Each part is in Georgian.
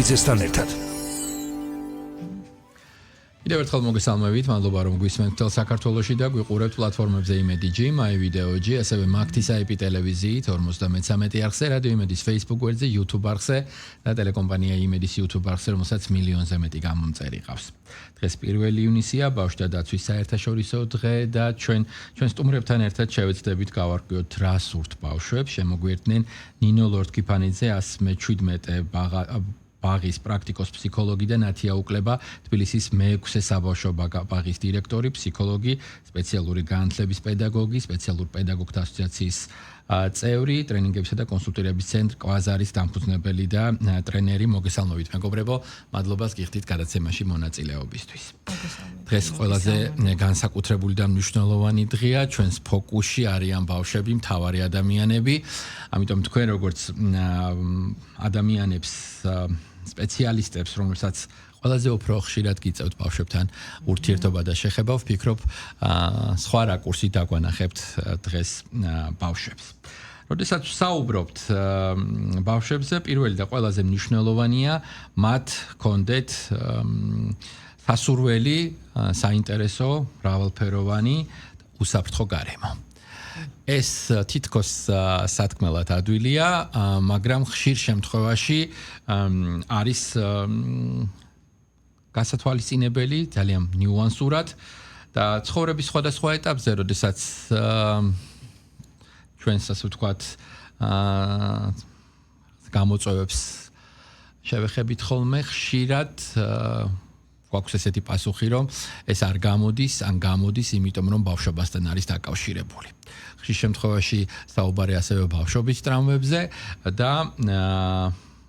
კვარაცხელიძესთან ერთად. კიდევ ერთხელ მოგესალმებით, მადლობა რომ გვისმენთ თელ საქართველოში და გვიყურებთ პლატფორმებზე იმედიჯი, My Video-ჯი, ასევე მაგთის IP ტელევიზიით 53 არხზე, რადიო იმედის Facebook გვერდზე, YouTube არხზე და ტელეკომპანია იმედის YouTube არხზე, რომელსაც მილიონზე მეტი გამომწერი ყავს. დღეს 1 ივნისია, ბავშვთა დაცვის საერთაშორისო დღე და ჩვენ სტუმრებთან ერთად შევეცდებით გავარკვიოთ რა სურთ ბავშვებს, შემოგვიერთნენ ნინო ლორთქიფანიძე 117 ბაღის პრაქტიკოს ფსიქოლოგი და ნათია უკლება თბილისის მე-6 საბავშვო ბაღის დირექტორი, ფსიქოლოგი, სპეციალური განათლების პედაგოგი, სპეციალურ პედაგოგთა ასოციაციის წევრი, ტრენინგებისა და კონსულტირების ცენტრ კვაზარის დამფუძნებელი და ტრენერი. მოგესალმებით მეგობრებო, მადლობას გიხდით გადაცემაში მონაწილეობისთვის. დღეს ყველაზე განსაკუთრებული და მნიშვნელოვანი დღეა, ჩვენს ფოკუსში არიან ბავშვები, მთავარი ადამიანები. ამიტომ თქვენ როგორც ადამიანებს სპეციალისტებს, რომელსაც ყველაზე უფრო ხშირად გიწევთ ბავშვებთან ურთიერთობა და შეხება, ვფიქრობ, სხვა რაკურსით დაგვანახებთ დღეს ბავშვებს. როდესაც ვსაუბრობთ ბავშვებზე, პირველი და ყველაზე მნიშვნელოვანია, მათ ჰქონდეთ სასურველი, საინტერესო, მრავალფეროვანი, უსაფრთხო გარემო. ეს თითქოს სათქმელად ადვილია, მაგრამ ხშირ შემთხვევაში არის გასათვალისწინებელი, ძალიან ნიუანსურად და ცხოვრების სხვადასხვა ეტაპზე, როდესაც ჩვენს ასე ვთქვათ გამოწვევებს შევეხებით ხოლმე, ხშირად გვაქვს ესეთი პასუხი, რომ ეს არ გამოდის, ან გამოდის, იმიტომ რომ ბავშვობასთან არის დაკავშირებული. ხშირ შემთხვევაში საუბარი ასევე ბავშვობის ტრამვებზე და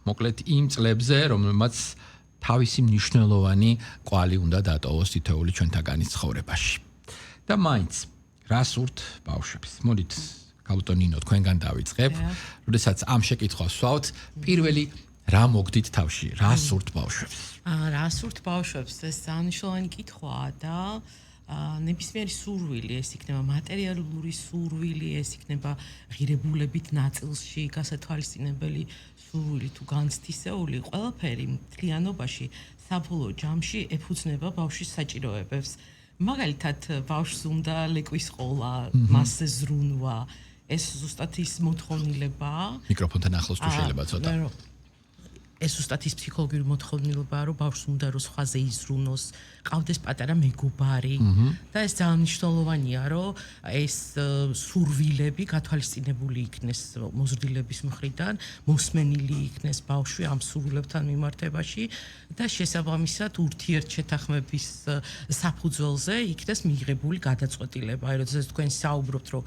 მოკლედ იმ წლებზე, რომელმაც თავისი მნიშვნელოვანი კვალი უნდა დატოვოს თითოეული ჩვენთაგანის ცხოვრებაში. და მაინც, რა სურთ ბავშვებს? მოდით, ქალბატონ ნინო, თქვენგან დავიწყებ. როდესაც ამ შეკითხვას ვსვავთ, პირველი რა მოგდით თავში? რა სურთ ბავშვებს? რა სურთ ბავშვებს? ეს მნიშვნელოვანი კითხვაა და ნებისმიერი სურვილი, ეს იქნება მატერიალური სურვილი, ეს იქნება ღირებულებით ნაწილში გასათვალისწინებელი სურვილი თუ განცდისეული, ყველაფერი მთლიანობაში საბოლოო ჯამში ეფუძნება ბავშვის საჭიროებებს. მაგალითად, ბავშვს უნდა ლეკვის ყოლა, მასზე ზრუნვა, ეს ზუსტად ის მოთხოვნილებაა. მიკროფონთან ახლოს თუ შეიძლება ცოტა. ეს ზუსტად ის ფსიქოლოგიური მოთხოვნილებაა, რომ ბავშვს უნდა რომ სხვაზე იზრუნოს, ყავდეს პატარა მეგობარი და ეს ძალიან მნიშვნელოვანია, რომ ეს სურვილები გათვალისწინებული იქნეს მოზრდილების მხრიდან, მოსმენილი იქნეს ბავშვი ამ სურვილებთან მიმართებაში და შესაბამისად ურთიერთშეთანხმების საფუძველზე იქნეს მიღებული გადაწყვეტილება. აი როდესაც თქვენ საუბრობთ, რომ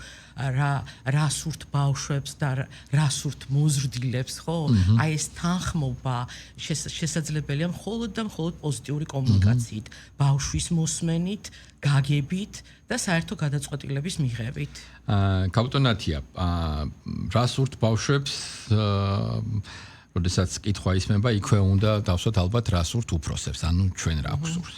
რა სურთ ბავშვებს და რა სურთ მოზრდილებს, ხო? აი ეს თანხმობა შესაძლებელია მხოლოდ და მხოლოდ პოზიტიური კომუნიკაციით, ბავშვის მოსმენით, გაგებით და საერთო გადაწყვეტილების მიღებით. ქალბატონ ნათია, რა სურთ ბავშვებს? როდესაც კითხვა ისმება, იქვე უნდა დავსვათ ალბათ რა სურთ უფროსებს, ანუ ჩვენ რა გვსურს.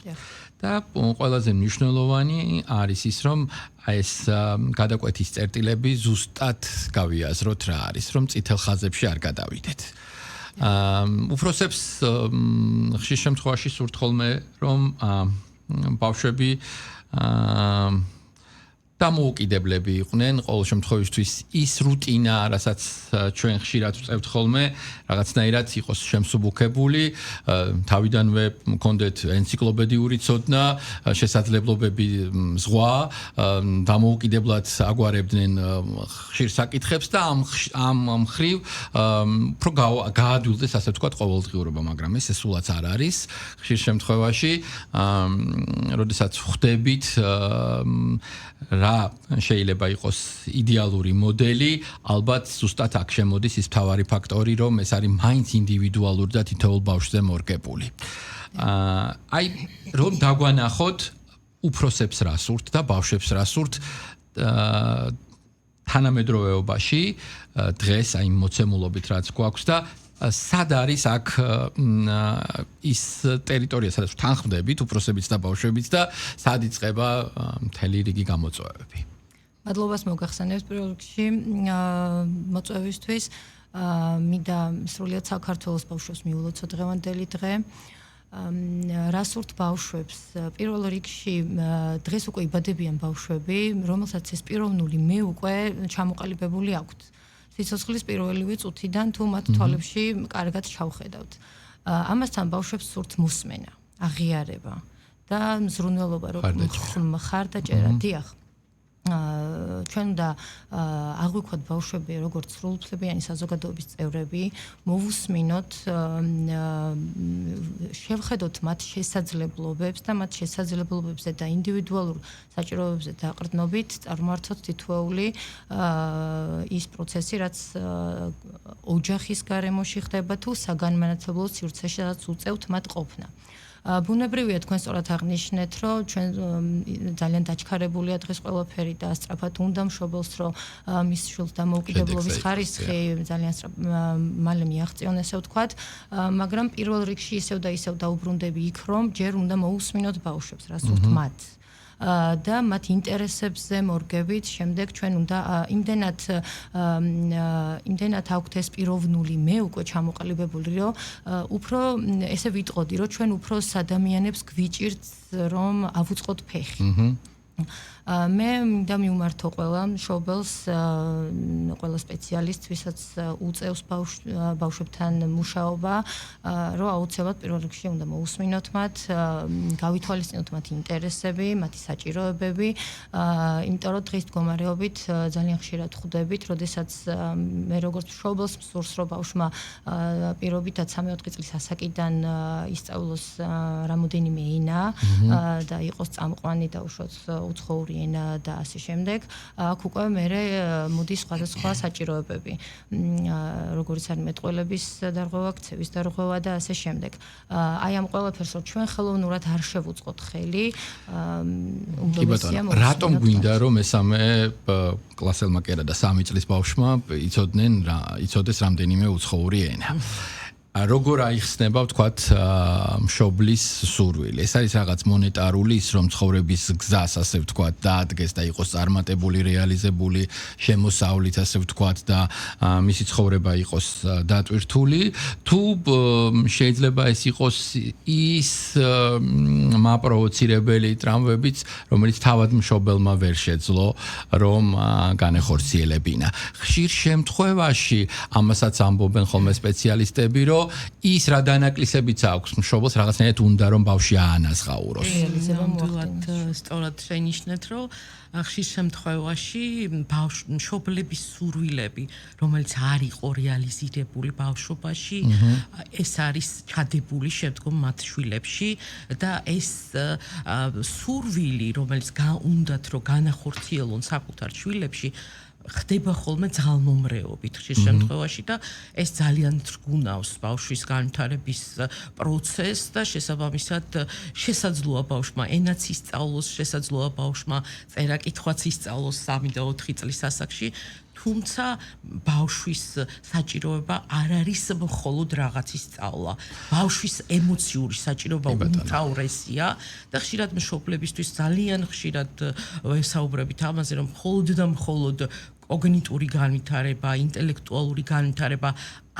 და ყველაზე მნიშვნელოვანი არის ის, რომ ეს გადაკვეთის წერტილები ზუსტად გავიაზროთ რა არის, რომ წითელ ხაზებში არ გადავიდეთ. უფროსებს ხშირ შემთხვევაში სურთ ხოლმე, რომ ბავშვები დამოუკიდებლები იყვნენ, ყოველ შემთხვევისთვის ის რუტინა, რასაც ჩვენ ხშირად ვწევთ ხოლმე, რაღაცნაირად იყოს შემსუბუქებული, თავიდანვე მქონდეთ ენციკლოპედიური ცოდნა, შესაძლებლობები ზღვა, დამოუკიდებლად აგვარებდნენ ხშირ საკითხებს და ამ მხრივ უფრო გაადვილდეს, ასე ვთქვათ, ყოველდღიურობა, მაგრამ ეს სულაც არ არის. ხშირ შემთხვევაში, როდესაც ხვდებით რა შეიძლება იყოს იდეალური მოდელი, ალბათ ზუსტად აქ შემოდის ის მთავარი ფაქტორი, რომ ეს არის მაინც ინდივიდუალური და თითოეულ ბავშვზე მორგებული. აი, რომ დაგვანახოთ უფროსებს რა სურთ და ბავშვებს რა სურთ თანამედროვეობაში, დღეს აი მოცემულობით რაც გვაქვს და სად არის აქ ის ტერიტორია, სადაც თანხმდებით უფროსებიც და ბავშვებიც და სად იწყება მთელი რიგი გამოწვევები. მადლობას მოგახსენებთ პირველ რიგში მოწვევისთვის. მინდა სრულიად საქართველოს ბავშვებს მიულოცო დღევანდელი დღე. რას ურთ ბავშვებს? პირველ რიგში დღეს უკვე იბადებიან ბავშვები, რომელსაც ეს პიროვნული მე უკვე ჩამოყალიბებული აქვთ. სიცოცხლის პირველივე წუთიდან თუ მათ თვალებში კარგად ჩავხედავთ. ამასთან ბავშვებს სურთ მოსმენა, აღიარება და მზრუნველობა, მხარდაჭერა, დიახ. ჩვენ უნდა აღვიქვათ ბავშვები როგორც სრულუფლებიანი საზოგადოების წევრები, მოვუსმინოთ, შევხედოთ მათ შესაძლებლობებს და მათ შესაძლებლობებზე და ინდივიდუალურ საჭიროებებზე დაყრდნობით წარმართოთ თითოეული ის პროცესი, რაც ოჯახის გარემოში ხდება თუ საგანმანათლებლო სივრცეში, რაც უწევთ მათ ყოფნა. ბუნებრივია თქვენ სწორად აღნიშნეთ, რომ ჩვენ ძალიან დაჩქარებულია დღეს ყველაფერი და სწრაფად უნდა მშობელს, რომ მის შვილს დამოუკიდებლობის ხარისხი ძალიან მალე მიაღწიონ, ესე ვთქვათ, მაგრამ პირველ რიგში ისევ და ისევ დაუბრუნდები იქ, რომ ჯერ უნდა მოусმინოთ ბავშვებს, რას ურთ მათ. და მათ ინტერესებზე მორგებით, შემდეგ ჩვენ უნდა იმდენად აქვთ ეს პიროვნული მე უკვე ჩამოყალიბებული, რომ უფრო ესე ვიტყოდი, რომ ჩვენ უფრო ადამიანებს გვიჭირთ, რომ ავუწყოთ ფეხი. მე მინდა მიმართო ყველა მშობელს, ყველა სპეციალისტს, ვისაც უწევს ბავშვებთან მუშაობა, რომ აუცილებლად პირველ რიგში უნდა მოусმინოთ მათ, გავითვალისწინოთ მათი ინტერესები, მათი საჭიროებები, იმიტომ რომ დღის მდგომარეობით ძალიან ხშირად ხვდებით, როდესაც მე როგორც მშობელს მსურს, რომ ბავშვმა პირობითად 3-4 წლის ასაკიდან ისწავლოს რამოდენიმე ენა და იყოს წამყვანი და უშუალოდ უცხოური ენა და ასე შემდეგ. აქ უკვე მერე მოდის სხვადასხვა საჭიროებები, როგორც არის მეტყველების დარღვევა, ქცევის დარღვევა და ასე შემდეგ. აი ამ ყველაფერს რომ ჩვენ ხელოვნურად არ შევუწყოთ ხელი, უმჯობესია მოусმინოთ. რატომ გვინდა რომ მესამე კლასელმა კერა და 3 წლის ბავშვმა იცოდეს რამდენიმე უცხოური ენა? როგორ აიხსნება, ვთქვათ, მშობლის სურვილი. ეს არის რაღაც მონეტარული, ის რომ ცხოვრების გზას, ასე ვთქვათ, დაადგეს და იყოს წარმატებული, რეალიზებული, შემოსავლით, ასე ვთქვათ, და მისი ცხოვრება იყოს დატვირთული, თუ შეიძლება ეს იყოს ის მაპროვოცირებელი ტრამვებიც, რომელიც თავად მშობელმა ვერ შეძლო, რომ განეხორციელებინა. ხშირ შემთხვევაში ამასაც ამბობენ ხოლმე სპეციალისტები, რომ ის რა დანაკლისებიც აქვს მშობელს რაღაცნაირად უნდა რომ ბავშვი აანაზღაუროს. ნამდვილად სწორად შენიშნეთ, რომ ხშირ შემთხვევაში მშობლების სურვილები, რომელიც არ იყო რეალიზირებული ბავშვობაში, ეს არის ჩადებული შემდგომ მათ შვილებში და ეს სურვილი, რომელიც უნდათ რომ განახორციელონ საკუთარ შვილებში, ხდება ხოლმე ძალმომრეობით ხშირ შემთხვევაში და ეს ძალიან თრგუნავს ბავშვის განვითარების პროცესს და შესაბამისად შესაძლოა ბავშვმა ენაც ისწავლოს, შესაძლოა ბავშვმა წერა-კითხვაც ისწავლოს 3 და 4 წლის ასაკში, თუმცა ბავშვის საჭიროება არ არის მხოლოდ რაღაცის სწავლა. ბავშვის ემოციური საჭიროება უმთავრესია და ხშირად მშობლებისთვის ძალიან ხშირად ვესაუბრებით ამაზე, რომ მხოლოდ და მხოლოდ კოგნიტური განვითარება, ინტელექტუალური განვითარება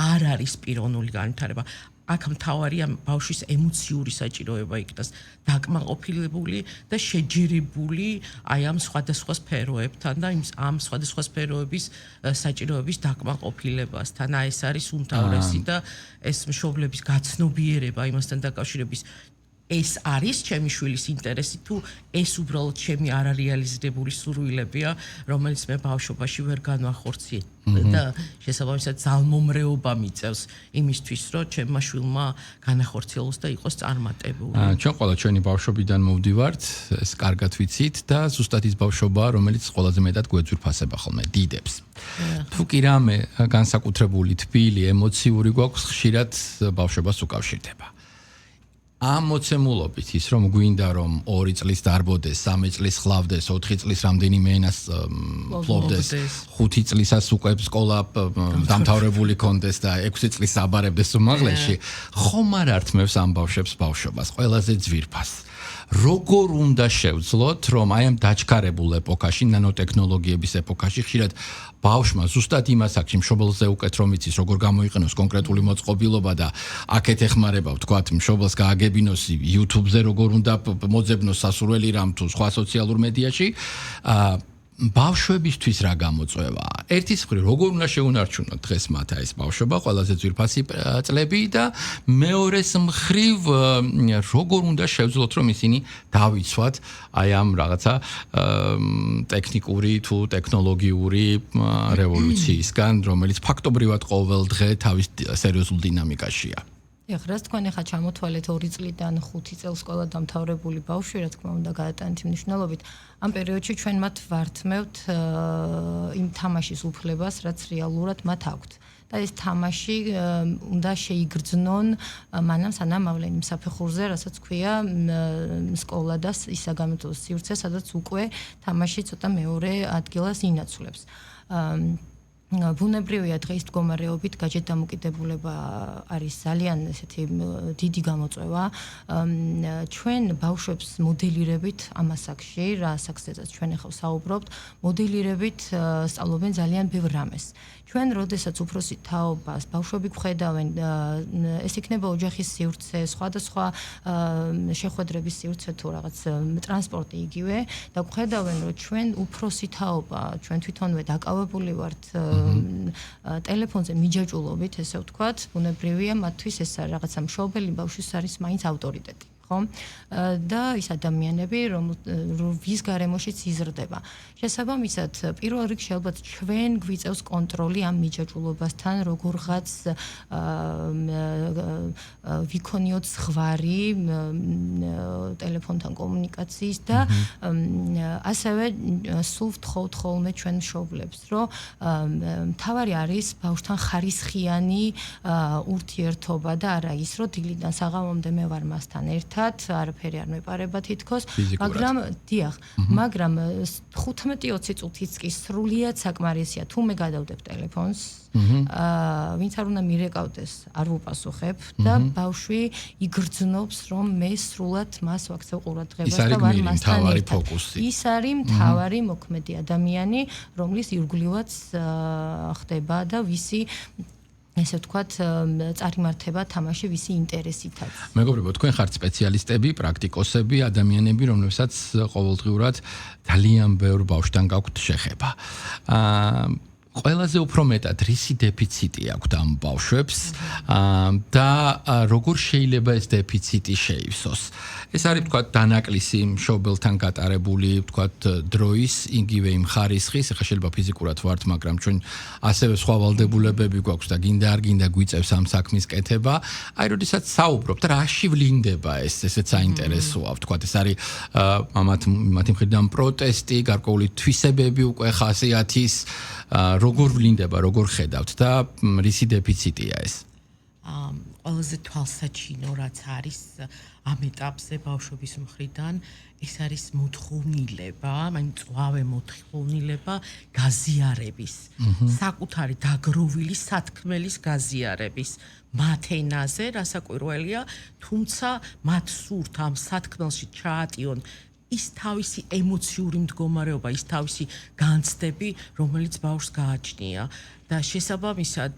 არ არის პიროვნული განვითარება. აქ მთავარია ბავშვის ემოციური საჭიროება იქნას დაკმაყოფილებული და შეჯერებული აი ამ სხვადასხვა სფეროებთან და ამ სხვადასხვა სფეროების საჭიროების დაკმაყოფილებასთან. აი ეს არის უმთავრესი და ეს მშობლების გაცნობიერება იმასთან დაკავშირების ეს არის ჩემი შვილის ინტერესი თუ ეს უბრალოდ ჩემი არარეალიზირებული სურვილებია, რომელიც მე ბავშვობაში ვერ განვახორციე და შესაბამისად ძალმომრეობა მიწევს იმისთვის, რომ ჩემმა შვილმა განახორციელოს და იყოს წარმატებული. ჩვენ ყველა ჩვენი ბავშვობიდან მოვდივართ, ეს კარგად ვიცით და ზუსტად ის ბავშვობაა, რომელიც ყველაზე მეტად გვეძვირფასება ხოლმე, დიდებს. თუ კი რამე განსაკუთრებული თბილი, ემოციური გვაქვს, ხშირად ბავშვობას უკავშირდება. ამ მოცემულობით ის რომ გვინდა რომ 2 წლის დარბოდეს, 3 წლის ხლავდეს, 4 წლის რამდენიმე ენას ფლობდეს, 5 წლისას უკვე სკოლა დამთავრებული კონდეს და 6 წლის აბარებდეს უმაღლესში, ხომ არ ართმევს ამ ბავშვებს ბავშვობას, ყველაზე ძვირფას. როგორ უნდა შევძლოთ, რომ აი ამ დაჩქარებულ ეპოქაში, ნანოტექნოლოგიების ეპოქაში ხშირად ბავშვმა ზუსტად იმას აქვს მშობელზე უკეთ რომ იცის, როგორ გამოიყენოს კონკრეტული მოწყობილობა და აქეთ ეხმარება, ვთქვათ, მშობელს გააგებინოს YouTube-ზე როგორ უნდა მოძებნოს სასურველი რამ თუ სხვა სოციალურ მედიაში, ბავშვებისთვის რა გამოწვევა? ერთის მხრივ როგორ უნდა შეუნარჩუნოთ დღეს მათ ეს ბავშვობა, ყველაზე ძვირფასი წლები და მეორეს მხრივ როგორ უნდა შევძლოთ რომ ისინი დავიცვათ აი ამ რაღაცა ტექნიკური თუ ტექნოლოგიური რევოლუციისგან, რომელიც ფაქტობრივად ყოველ დღე თავის სერიოზულ დინამიკაშია. რას თქვენ ახლა ჩამოთვალეთ 2 წლიდან 5 წელს სკოლა დამთავრებული ბავშვი, რა თქმა უნდა, გადატანითი მნიშვნელობით, ამ პერიოდში ჩვენ მათ ვართმევთ იმ თამაშის უფლებას, რაც რეალურად მათ აქვთ. და ეს თამაში უნდა შეიგრძნონ მანამ სანამავლენ იმ საფეხურზე, რასაც ქვია სკოლა და ის საგამოწოდო სივრცე, სადაც უკვე თამაში ცოტა მეორე ადგილას ინაცვლებს. ბუნებრივია დღის მდგომარეობით გაჯետამოკიდებულება არის ძალიან ესეთი დიდი გამოწვევა. ჩვენ ბავშვებს მოდელირებით ამ ასაკში, რა ასაკზეც ჩვენ ახლა საუბრობთ, მოდელირებით სწავლობენ ძალიან ბევრ რამეს. ჩვენ როდესაც უფროსი თაობას ბავშვები გვხედავენ, ეს იქნება ოჯახის სივრცე, სხვადასხვა შეხვედრების სივრცე თუ რაღაც ტრანსპორტი იგივე და გვხედავენ, რომ ჩვენ უფროსი თაობა, ჩვენ თვითონვე დაკავებული ვართ ტელეფონზე მიჯაჭულობით, ესე ვთქვათ, ბუნებრივია მათთვის ეს რაღაცა მშობელი ბავშვის არის მაინც ავტორიტეტი. და ის ადამიანები, ვის გარემოშიც იზრდება. შესაბამისად, პირველ რიგში ალბათ ჩვენ გვიწევს კონტროლი ამ მიჯაჭულობასთან, როგორღაც ვიქონიოთ ზღვარი ტელეფონთან კომუნიკაციის და ასევე სულ ვთხოვთ ხოლმე ჩვენ მშობლებს, რომ მთავარი არის ბავშვთან ხარისხიანი ურთიერთობა და არა ის, რომ დილიდან საღამომდე მე ვარ მასთან ერთად, არაფერი არ მეპარება თითქოს, მაგრამ 15-20 წუთიც კი სრულიად საკმარისია, თუ მე გადავდებ ტელეფონს, ვინც არ უნდა მირეკავდეს, არ ვუპასუხებ და ბავშვი იგრძნობს, რომ მე სრულად მას ვაქცევ ყურადღებას და ვარ მასთან ერთად. ის არის მთავარი მოქმედი ადამიანი, რომლის ირგვლივაც ხდება და ვისი ესე ვთქვათ, წარიმართება თამაში ვისი ინტერესითაც. მეგობრებო, თქვენ ხართ სპეციალისტები, პრაქტიკოსები, ადამიანები, რომლებსაც ყოველდღიურად ძალიან ბევრ ბავშვთან გაქვთ შეხება. ყველაზე უფრო მეტად რისი დეფიციტი აქვთ ამ ბავშვებს და როგორ შეიძლება ეს დეფიციტი შეივსოს. ეს არის თქვათ დანაკლისი მშობელთან გატარებული თქვათ დროის, იგივე იმ ხარისხის, ახლა შეიძლება ფიზიკურად ვართ, მაგრამ ჩვენ ასევე სხვა ვალდებულებები გვაქვს და გინდა არ გინდა გვიწევს ამ საქმის კეთება. აი, როდესაც საუბრობთ, რაში ვლინდება ეს, ესეც საინტერესოა, თქვათ ეს არის მათი მხრიდან პროტესტი, გარკვეული თვისებები უკვე ხასიათის, როგორ ვლინდება, როგორ ხედავთ და რისი დეფიციტია ეს? ყველაზე თვალსაჩინო რაც არის ამ ეტაპზე ბავშვების მხრიდან, ეს არის მოთხოვნილება, მწვავე მოთხოვნილება გაზიარების, საკუთარი დაგროვილი სათქმელის გაზიარების მათ ენაზე, რასაკვირველია, თუმცა მათ სურთ ამ სათქმელში ჩაატიონ ის თავისი ემოციური მდგომარეობა, ის თავისი განცდები, რომელიც ბავშვს გააჩნია და შესაბამისად,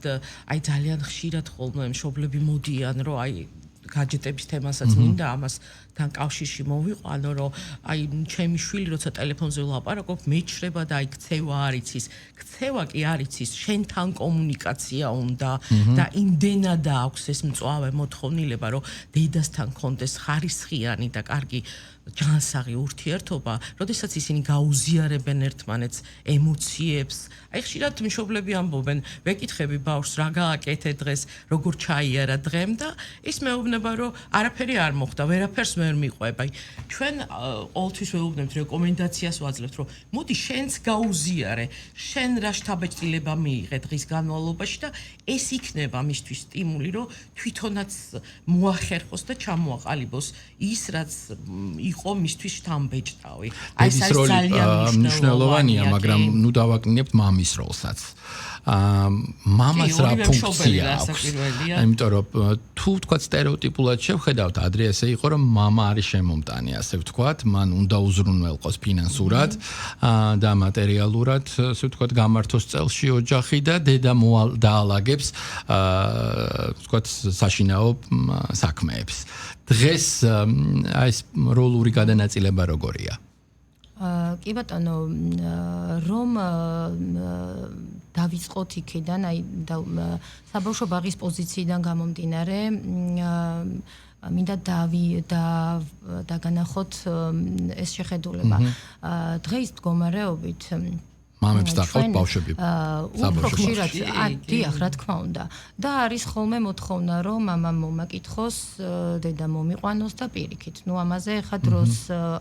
აი ძალიან ხშირად ხოლმე მშობლები მოდიან, რომ აი გაჯეტების თემასაც მინდა ამასთან კავშირში მოვიყვანო, რომ აი ჩემი შვილი როცა ტელეფონზე ვლაპარაკობ, მეჩრება და აი ქცევა არ იცის. ქცევა კი არ იცის, შენთან კომუნიკაცია უნდა და იმდენად აქვს ეს მწვავე მოთხოვნილება, რომ დედასთან კონდეს ხარისხიანი და კარგი ჯანსაღი ურთიერთობა, როდესაც ისინი გაუზიარებენ ერთმანეთს ემოციებს. აი ხშირად მშობლები ამბობენ, ვეკითხები ბავშვს რა გააკეთე დღეს, როგორ ჩაიარა დღემ და ის მეუბნება, რომ არაფერი არ მოხდა, ვერაფერს ვერ მიყვება. ჩვენ ყოველთვის ვეუბნებთ, რეკომენდაციას ვაძლევთ, რომ მოდი შენც გაუზიარე, შენ რა შთაბეჭდილება მიიღე დღის განმავლობაში და ეს იქნება მისთვის სტიმული, რომ თვითონაც მოახერხოს და ჩამოაყალიბოს ის, რაც იყო მისთვის შთამბეჭდავი. აი ეს არის ძალიან მნიშვნელოვანია, მაგრამ ნუ დავაკნინებთ მამის როლსაც. მამას რა ორივე ფუნქცია მშობელი აქვს. რასაკვირველია. იმიტომ რომ თუ ვთქვათ სტერეოტიპულად შევხედავთ, ადრე ესე იყო რომ მამა არის შემომტანი, ასე ვთქვათ, მან უნდა უზრუნველყოს ფინანსურად და მატერიალურად, ასე ვთქვათ, გამართოს წელში ოჯახი და დედა დაალაგებს ვთქვათ საშინაო საქმეებს. დღეს აი ეს როლური გადანაწილება როგორია? კი ბატონო, რომ დავიწყოთ იქიდან, აი საბავშვო ბაღის პოზიციიდან გამომდინარე, მინდა დაგანახოთ ეს შეხედულება. დღეს მდგომარეობით მამებს დაყავთ ბავშვები. უფრო ხშირად, დიახ, რა თქმა უნდა. და არის ხოლმე მოთხოვნა, რომ მამამ მომაკითხოს, დედა მომიყვანოს და პირიქით. ნუ ამაზე ხა დროს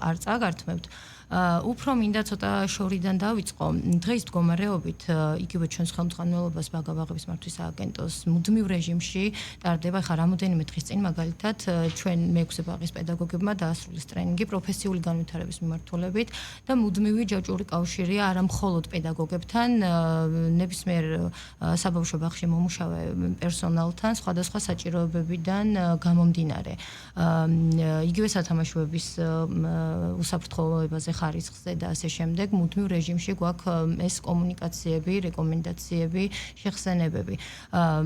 არ წაგართმევთ. უფრო მინდა ცოტა შორიდან დავიწყო. დღეს მდგომარეობით იგივე ჩვენს ხელმძღვანელობას ბაგაბაღების მართვის სააგენტოს მუდმივ რეჟიმში ტარდება ხა რამოდენიმე დღის წინ მაგალითად ჩვენ მეექვსე ბაღის პედაგოგებმა დაასრულეს ტრენინგი პროფესიული განვითარების მიმართულებით და მუდმივი ჯაჭვური კავშირია არა მხოლოდ პედაგოგებთან, ნებისმიერ საბავშვო ბაღში მომუშავე პერსონალთან, სხვადასხვა საჭიროებებიდან გამომდინარე. იგივე სათამაშოების უსაფრთხოებაზე ხარისხზე და ასე შემდეგ მუდმივ რეჟიმში გვაქვს ეს კომუნიკაციები, რეკომენდაციები, შეხსენებები.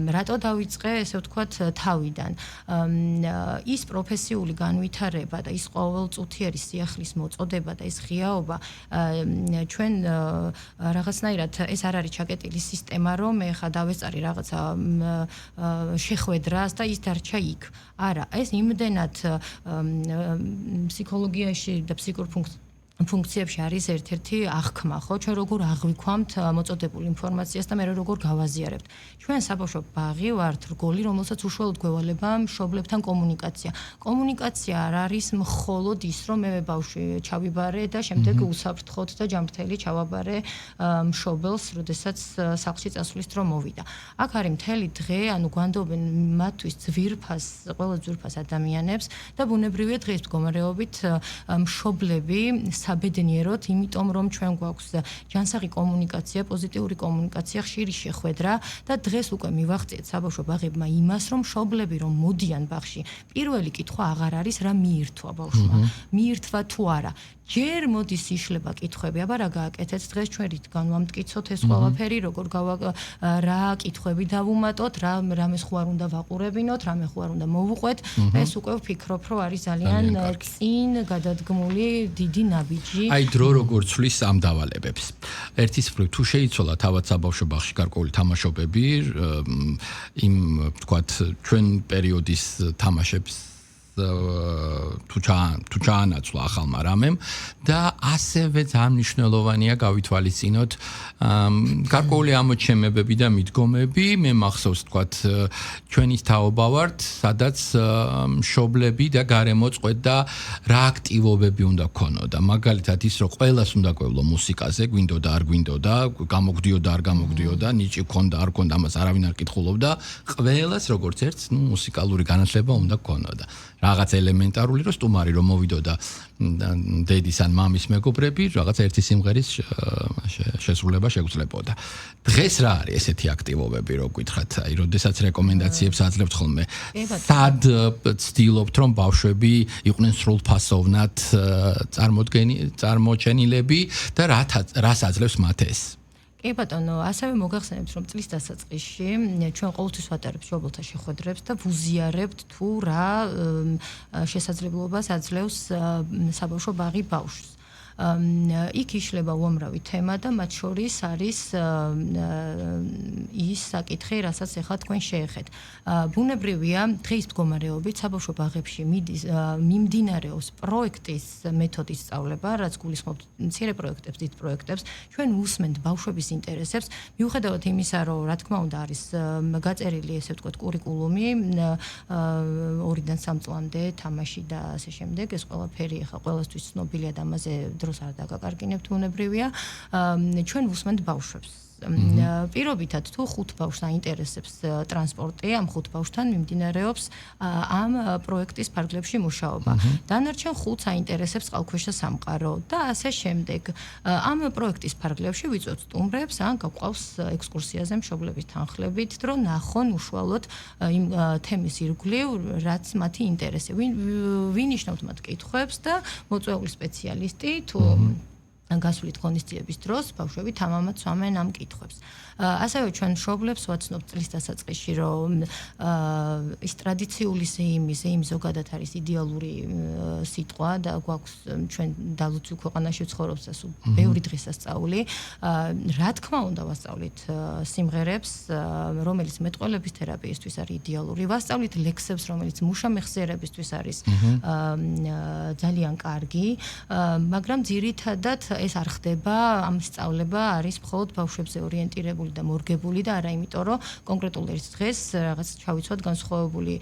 რატო დავიწყე, ესე ვთქვათ, თავიდან. ის პროფესიული განვითარება და ის ყოველწუთიერი სიახლის მოწოდება და ის ღიაობა ჩვენ რაღაცნაირად ეს არ არის ჩაკეტილი სისტემა, რომ მე ხა დავეწარი რაღაცა შეხვედრას და ის დარჩა იქ. არა, ეს იმდენად ფსიქოლოგიაში და ფუნქციებში არის ერთ-ერთი აღქმა, ხო? ჩვენ როგორ აღვიქვამთ მოწოდებულ ინფორმაციას და მე როგორ გავაზიარებთ. ჩვენ საბავშვო ბაღი ვართ რგოლი, რომელსაც უშუალოდ გვევალება მშობლებთან კომუნიკაცია. კომუნიკაცია არ არის მხოლოდ ის, რომ მე ბავშვი ჩავიბარე და შემდეგ უსაფრთხოდ და ჯანმრთელი ჩავაბარე მშობელს, როდესაც სახლში წასვლის დრო მოვიდა. აქ არის მთელი დღე, ანუ გვანდობენ მათთვის ყველა ძვირფას ადამიანებს და ბუნებრივია დღეს მდგომარეობით მშობლები საბედნიეროდ, იმიტომ რომ ჩვენ გვაქვს ჯანსაღი კომუნიკაცია, პოზიტიური კომუნიკაცია, ხშირი შეხვედრა და დღეს უკვე მივახციეთ საბავშვო ბაღებმა იმას, რომ მშობლები რომ მოდიან ბაღში, პირველი კითხვა აღარ არის რა მიირთვა ბავშვმა. მიირთვა თუ არა. ჯერ მოდის იშლება კითხვები, აბა რა გააკეთეთ დღეს ჩვენ რით განვამტკიცოთ ეს ყველაფერი, როგორ რა კითხვები დავუმატოთ, რამეს ხო არ უნდა ვაყურებინოთ, რამე ხო არ უნდა მოვუყვეთ. ეს უკვე ვფიქრობ, რომ არის ძალიან წინ გადადგმული დიდი ნაბიჯი. აი დრო როგორ ცვლის ამ დავალებებს. ერთის მხრივ თუ შეიცვალა თავად საბავშვო ბაღში გარკვეული თამაშობები, იმ ვთქვათ ჩვენ პერიოდის თამაშებს თუ ჩაანაცვლა ახალმა რამემ და ასევე ძალიან მნიშვნელოვანია გავითვალისწინოთ გარკვეული ამოჩემებები და მიდგომები. მე მახსოვს ვთქვათ ჩვენის თაობა ვართ, სადაც მშობლები და გარემოწყვეტ და რა აქტივობები უნდა ქონოდა. მაგალითად ის რომ ყველას უნდა ყვევლო მუსიკაზე, გვინდოდა არ გვინდოდა, გამოგვდიოდა არ გამოგვდიოდა, ნიჭი ქონდა არ ქონდა, ამას არავინ არ კითხულობდა. ყველას როგორც ერთს, მუსიკალური განათლება უნდა ქონოდა. რაღაც ელემენტარული რომ სტუმარი რომ მოვიდოდა დედის ან მამის მეგობრები, რაღაც ერთი სიმღერის შესრულება შეგვძლებოდა. დღეს რა არის ესეთი აქტივობები, რო გითხრათ, აი, როდესაც რეკომენდაციებს აძლევთ ხოლმე, სად ცდილობთ რომ ბავშვები იყვნენ სრულფასოვნად წარმოჩენილები და რას აძლევს მათ ეს? კი ბატონო, ასევე მოგახსენებთ, რომ წლის დასაწყისში ჩვენ ყოველთვის ვატარებთ მშობელთა შეხვედრებს და ვუზიარებთ თუ რა შესაძლებლობას აძლევს საბავშვო ბაღი ბავშვს. იქ იშლება უამრავი თემა და მათ შორის არის ის საკითხი, რასაც ახლა თქვენ შეეხეთ. ბუნებრივია, დღის მდგომარეობით საბავშვო ბაღებში მიმდინარეობს პროექტის მეთოდის სწავლება, რაც გულისხმობს მცირე პროექტებს, დიდ პროექტებს. ჩვენ უსმენთ ბავშვების ინტერესებს, მიუხედავად იმისა, რომ რა თქმა უნდა არის გაწერილი, ესე ვთქვათ, კურიკულუმი 2-დან 3 წლამდე თამაში და ასე შემდეგ. ეს ყველაფერი ახლა ყველასთვის ცნობილია და ამაზე დროს არ დაგაკარგინებთ, ბუნებრივია. ჩვენ ვუსმენთ ბავშვებს. პირობითად თუ 5 ბავშვს აინტერესებს ტრანსპორტი, ამ 5 ბავშვთან მიმდინარეობს ამ პროექტის ფარგლებში მუშაობა. დანარჩენ 5-ს აინტერესებს წყალქვეშა სამყარო და ასე შემდეგ. ამ პროექტის ფარგლებში ვიწვევთ სტუმრებს, ან გაყვავს ექსკურსიაზე მშობლების თანხლებით, რომ ნახონ უშუალოდ იმ თემის ირგვლივ, რაც მათი ინტერესი. ვინიშნავთ მათ კითხვებს და მოწვეული სპეციალისტი თუ გასული ღონისძიების დროს ბავშვები თამამად სვამენ ამ კითხვებს. ასევე ჩვენ მშობლებს ვაცნობთ წლის დასაწყისში, რომ ის ტრადიციული ზეიმი ზოგადად არის იდეალური სიტყვა და გვაქვს ჩვენ დალუცილ ქვეყანაში ვცხოვრობთ და ბევრი დღესასწაული. რა თქმა უნდა ვასწავლით სიმღერებს, რომელიც მეტყველების თერაპიისთვის არის იდეალური, ვასწავლით ლექსებს, რომელიც მუშამეხსიერებისთვის არის ძალიან კარგი, მაგრამ ძირითადად ეს არ ხდება, ამ სწავლება არის მხოლოდ ბავშვებზე ორიენტირებული და მორგებული და არა იმიტომ, რომ კონკრეტულ ერთ დღეს რაღაც ჩავიცვათ განსხვავებული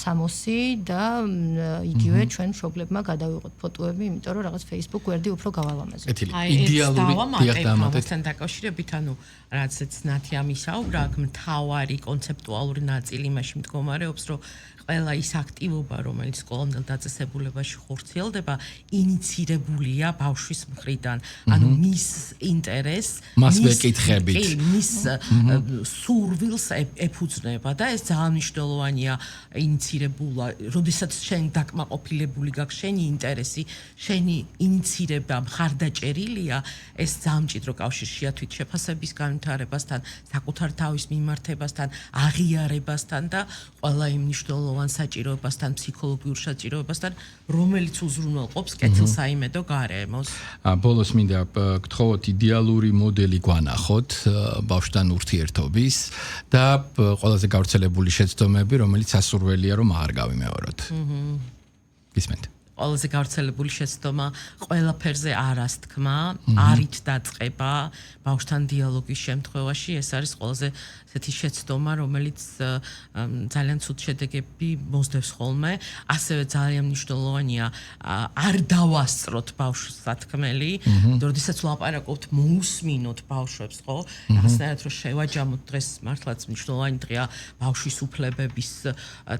სამოსი და იგივე ჩვენ მშობლებმა გადავიღოთ ფოტოები, იმიტომ რომ რაღაც Facebook გვერდი უფრო გავალამაზეთ. იდეალური დიაგნოზთან დაკავშირებით, ანუ რაცაც ნათი ამისაუბრა, აქ მთავარი კონცეპტუალური ნაწილი იმაში მდგომარეობს, რომ ყველა ის აქტივობა, რომელიც სკოლამდელ დაწესებულებაში ხორციელდება, ინიცირებულია ბავშვის მხრიდან. ანუ მის ინტერესს, მის სურვილს ეფუძნება და ეს ძალიან მნიშვნელოვანია ინიცირებულა, როდესაც შენ დაკმაყოფილებული გაქვს შენი ინტერესი, შენი ინიცირება მხარდაჭერილია, ეს ძალიან მჭიდრო კავშირშია თვითშეფასების განვითარებასთან, საკუთარ თავის მიმართებასთან, აღიარებასთან და ყველა იმ მნიშვნელოვან საჭიროებასთან, ფსიქოლოგიურ საჭიროებასთან, რომელიც უზრუნველყოფს კეთილსაიმედო გარემოს. ბოლოს მინდა გთხოვოთ იდეალური მოდელი გვანახოთ ბავშვთან ურთიერთობის და ყველაზე გავრცელებული შეცდომები, რომელიც სასურველია რომ აღარ გავიმეოროთ. გისმენთ? ყველაზე გავრცელებული შეცდომა ყველაფერზე არას თქმა, არით დაწყება ბავშვთან დიალოგის შემთხვევაში, ეს არის ყველაზე ესეთი შეცდომა, რომელიც ძალიან ცუდ შედეგები მოსდევს ხოლმე. ასევე ძალიან მნიშვნელოვანია არ დავასწროთ ბავშვს სათქმელი, როდესაც ვლაპარაკობთ, მოусმინოთ ბავშვებს, ხო? რაღაცნაირად რომ შევაჯამოთ, დღეს მართლაც მნიშვნელოვანი დღეა, ბავშვის უფლებების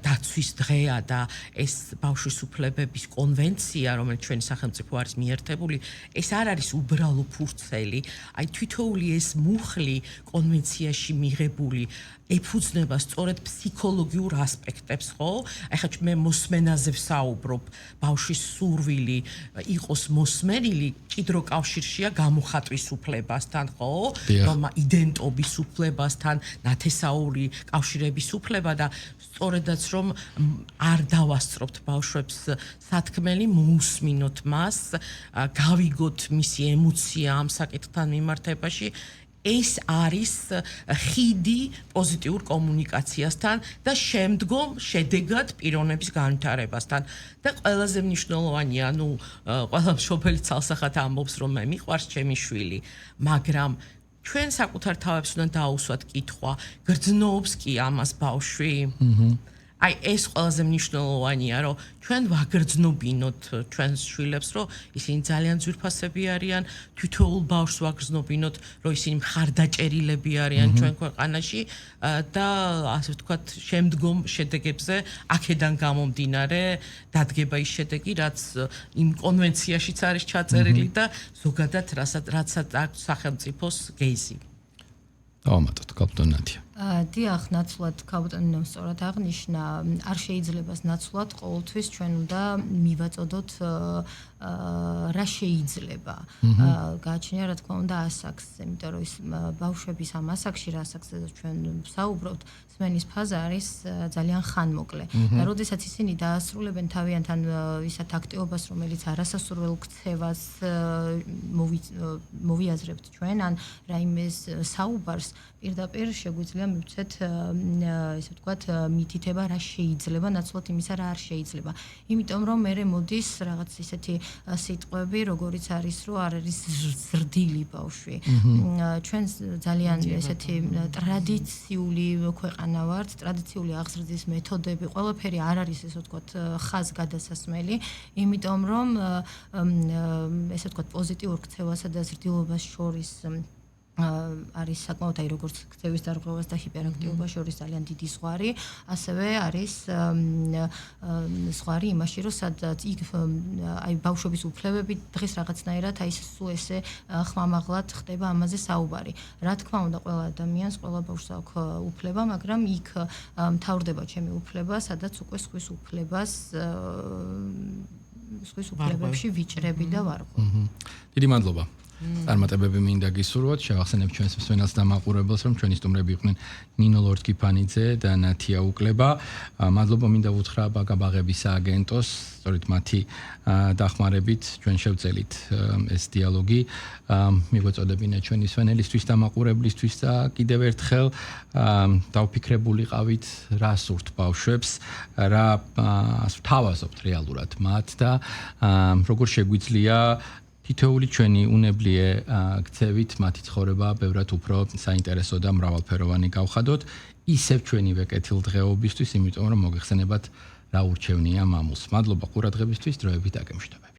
დაცვის დღეა და ეს ბავშვის უფლებების კონვენცია, რომელიც ჩვენი სახელმწიფო არის მიერთებული, ეს არ არის უბრალო ფურცელი, აი თვითოული ეს მუხლი კონვენციაში მიღებული ეფუძნება სწორედ ფსიქოლოგიურ ასპექტებს, ხო? ახლა მე მოსმენაზე ვსაუბრობ, ბავშვის სურვილი იყოს მოსმენილი, ჭიდრო კავშირშია გამოხატვის უფლებასთან, ხო? რომ იდენტობის უფლებასთან, ნათესაური კავშირების უფლება და სწორედაც რომ არ დავასწრობთ ბავშვებს სათქმელი, მოусმინოთ მას, გავიგოთ მისი ემოცია ამ საკითხთან მიმართებაში. ეს არის ხიდი პოზიტიურ კომუნიკაციასთან და შემდგომ შედეგად პიროვნების განვითარებასთან. და ყველაზე მნიშვნელოვანია, ანუ ყველა მშობელი ცალსახად ამბობს, რომ მე მიყვარს ჩემი შვილი, მაგრამ ჩვენ საკუთარ თავებს უნდა დაუსვათ კითხვა, გრძნობს კი ამას ბავშვი? აი ეს ყველაზე მნიშვნელოვანია, რომ ჩვენ ვაგრძნობინოთ ჩვენს შვილებს, რომ ისინი ძალიან ძვირფასები არიან, თითოეულ ბავშვს ვაგრძნობინოთ, რომ ისინი მხარდაჭერილები არიან ჩვენ ქვეყანაში და ასე ვთქვათ, შემდგომ შედეგებზე აქედან გამომდინარე დადგება ის შედეგი, რაც იმ კონვენციაშიც არის ჩაწერილი და ზოგადად რასაც აქვს სახელმწიფოს გეზი. დავამატოთ, კაპიტან ნათია. დიახ, ნაცვლად კაპიტანმა სწორად აღნიშნა, არ შეიძლება ნაცვლად ყოველთვის ჩვენ უნდა მივაწოდოთ რა შეიძლება. გააჩნია რა თქმა უნდა ასაკს, იმიტომ რომ ის ბავშვების ამ ასაკში რა ასაკზე ჩვენ ვსაუბრობთ, სმენის ფაზა არის ძალიან ხანმოკლე. და როდესაც ისინი დაასრულებენ თავიანთან ის აქტივობას, რომელიც არასასურველ ქცევას მოვიაზრებთ ჩვენ, ან რაიმეს საუბარს, პირდაპირ შეგვიძლია მივცეთ ესე ვთქვათ მითითება რა შეიძლება ნაცვლად იმისა რა არ შეიძლება. იმიტომ რომ მე მოდის რაღაც ისეთი სიტყვები, როგორიც არის, რომ არ არის ზრდილი ბავშვი. ჩვენ ძალიან ესეთი ტრადიციული ქვეყანა ვართ, ტრადიციული აღზრდის მეთოდები, ყველაფერი არ არის ესე ვთქვათ ხაზგადასასმელი, იმიტომ რომ ესე ვთქვათ პოზიტიურ ქცევასა და ზრდილობას შორის არის საკმაოდ აი როგორც ქცევის დარღვევას და ჰიპერაქტიობას შორის ძალიან დიდი ზღვარი, ასევე არის ზღვარი იმაში, რომ სადაც იქ აი ბავშვების უფლებები დღეს რაღაცნაირად აი სულ ესე ხმამაღლად ხდება ამაზე საუბარი. Რა თქმა უნდა, ყველა ადამიანს, ყველა ბავშვს აქვს უფლება, მაგრამ იქ მთავრდება ჩემი უფლება, სადაც უკვე სხვის უფლებებში ვიჭრები და ვარღვევ. დიდი მადლობა. წარმატებები მინდა გისურვოთ. შევახსენებ ჩვენს მსმენელს და მაყურებელს, რომ ჩვენი სტუმრები იყვნენ ნინო ლორდკიფანიძე და ნათია უკლება. მადლობა მინდა უთხრა ბაგაბაღების სააგენტოს, სწორედ მათი დახმარებით ჩვენ შევწელით ეს დიალოგი. მიგვეწოდებინა ჩვენი მსმენელისთვის და მაყურებლისთვის და კიდევ ერთხელ დავფიქრებულიყავით, რა სურთ ბავშვებს, რა თავაზობთ რეალურად მათ და როგორ შეგვიძლია თითოეული ჩვენი უნებლიე ქცევით მათი ცხოვრება ბევრად უფრო საინტერესო და მრავალფეროვანი გავხადოთ, ისევ ჩვენივე კეთილდღეობისთვის, იმიტომ რომ მოგეხსენებათ რა ურჩევნია მამულს. მადლობა ყურადღებისთვის, დროებით დაგემშვიდობებით.